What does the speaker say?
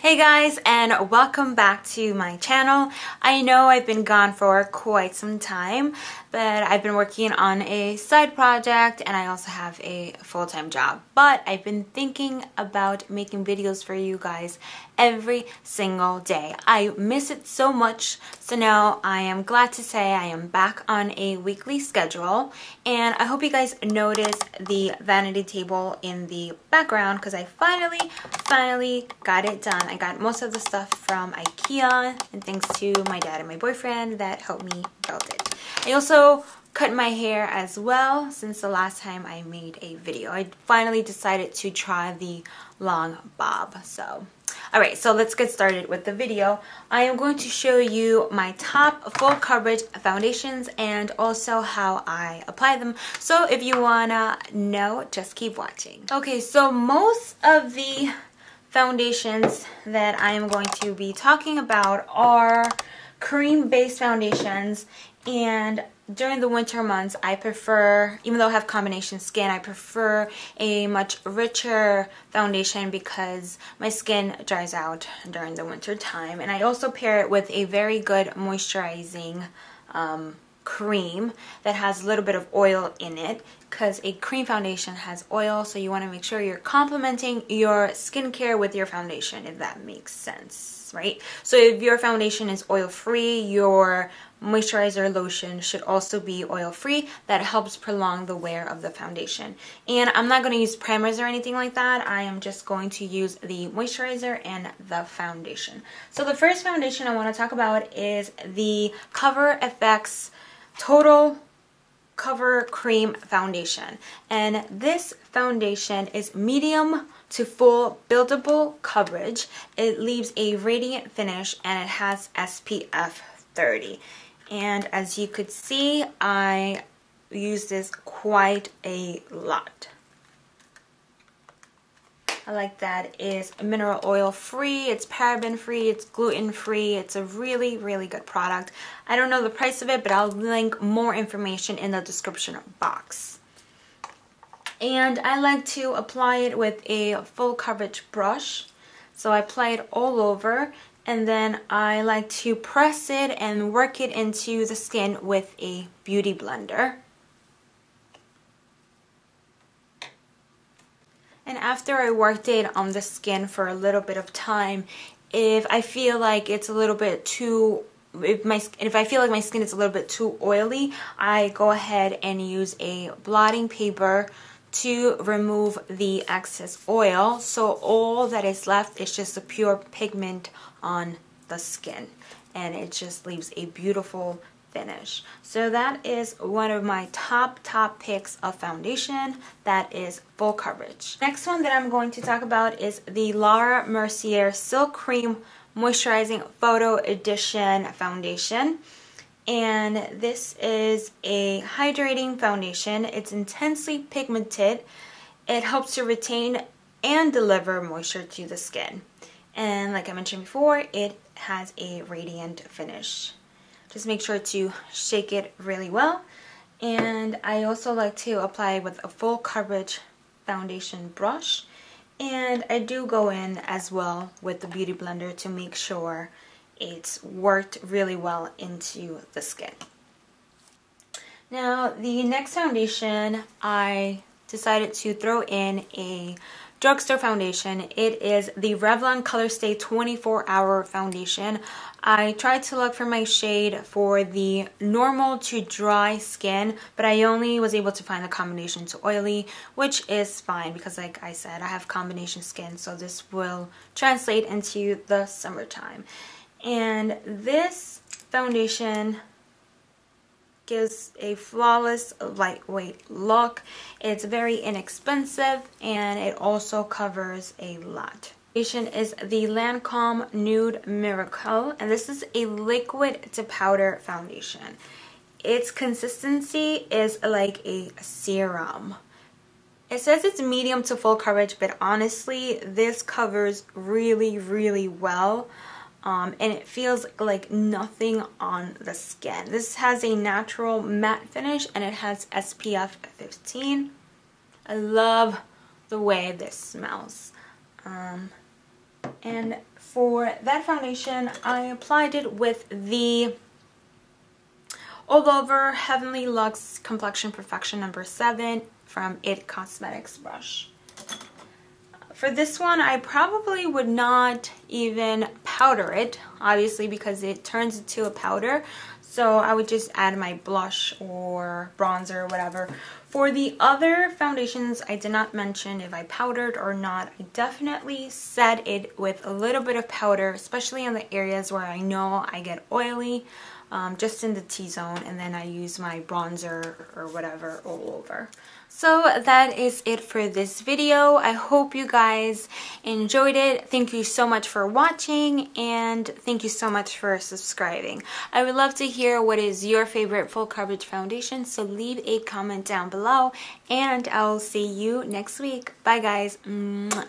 Hey guys, and welcome back to my channel. I know I've been gone for quite some time, but I've been working on a side project and I also have a full-time job. But I've been thinking about making videos for you guys every single day. I miss it so much, so now I am glad to say I am back on a weekly schedule. And I hope you guys notice the vanity table in the background because I finally got it done. I got most of the stuff from IKEA, and thanks to my dad and my boyfriend that helped me build it. I also cut my hair as well since the last time I made a video. I finally decided to try the long bob. Alright, so let's get started with the video. I am going to show you my top full coverage foundations and also how I apply them. So if you wanna know, just keep watching. Okay, so most of the foundations that I am going to be talking about are cream-based foundations, and during the winter months I prefer, even though I have combination skin, I prefer a much richer foundation because my skin dries out during the winter time. And I also pair it with a very good moisturizing cream that has a little bit of oil in it, because a cream foundation has oil, so you want to make sure you're complementing your skincare with your foundation, if that makes sense, right? So if your foundation is oil-free, your moisturizer lotion should also be oil-free. That helps prolong the wear of the foundation. And I'm not going to use primers or anything like that. I am just going to use the moisturizer and the foundation. So the first foundation I want to talk about is the Cover FX Total Cover Cream Foundation. And this foundation is medium to full buildable coverage. It leaves a radiant finish and it has SPF 30. And as you could see, I use this quite a lot. I like that it's mineral oil free, it's paraben free, it's gluten free. It's a really good product. I don't know the price of it, but I'll link more information in the description box. And I like to apply it with a full coverage brush. So I apply it all over, and then I like to press it and work it into the skin with a beauty blender. And after I worked it on the skin for a little bit of time, if I feel like it's a little bit too, if I feel like my skin is a little bit too oily, I go ahead and use a blotting paper to remove the excess oil. So all that is left is just the pure pigment on the skin, and it just leaves a beautiful finish. So that is one of my top picks of foundation that is full coverage. Next one that I'm going to talk about is the Laura Mercier Silk Cream Moisturizing Photo Edition foundation. And this is a hydrating foundation. It's intensely pigmented. It helps to retain and deliver moisture to the skin. And like I mentioned before, it has a radiant finish. Just make sure to shake it really well. And I also like to apply with a full coverage foundation brush. And I do go in as well with the beauty blender to make sure it's worked really well into the skin. Now the next foundation, I decided to throw in a drugstore foundation. It is the Revlon Colorstay 24-Hour Foundation. I tried to look for my shade for the normal to dry skin, but I only was able to find the combination to oily, which is fine because like I said, I have combination skin, so this will translate into the summertime. And this foundation gives a flawless, lightweight look. It's very inexpensive and it also covers a lot. Foundation is the Lancome Nude Miracle, and this is a liquid to powder foundation. Its consistency is like a serum. It says it's medium to full coverage, but honestly this covers really well. And it feels like nothing on the skin. This has a natural matte finish and it has SPF 15. I love the way this smells. And for that foundation, I applied it with the All Over Heavenly Luxe Complexion Perfection number 7 from It Cosmetics brush. For this one, I probably would not even powder it, obviously, because it turns into a powder. So I would just add my blush or bronzer or whatever. For the other foundations, I did not mention if I powdered or not. I definitely set it with a little bit of powder, especially in the areas where I know I get oily, just in the T-zone, and then I use my bronzer or whatever all over. So that is it for this video. I hope you guys enjoyed it. Thank you so much for watching, and thank you so much for subscribing. I would love to hear what is your favorite full coverage foundation, so leave a comment down below, and I'll see you next week. Bye guys. Mwah.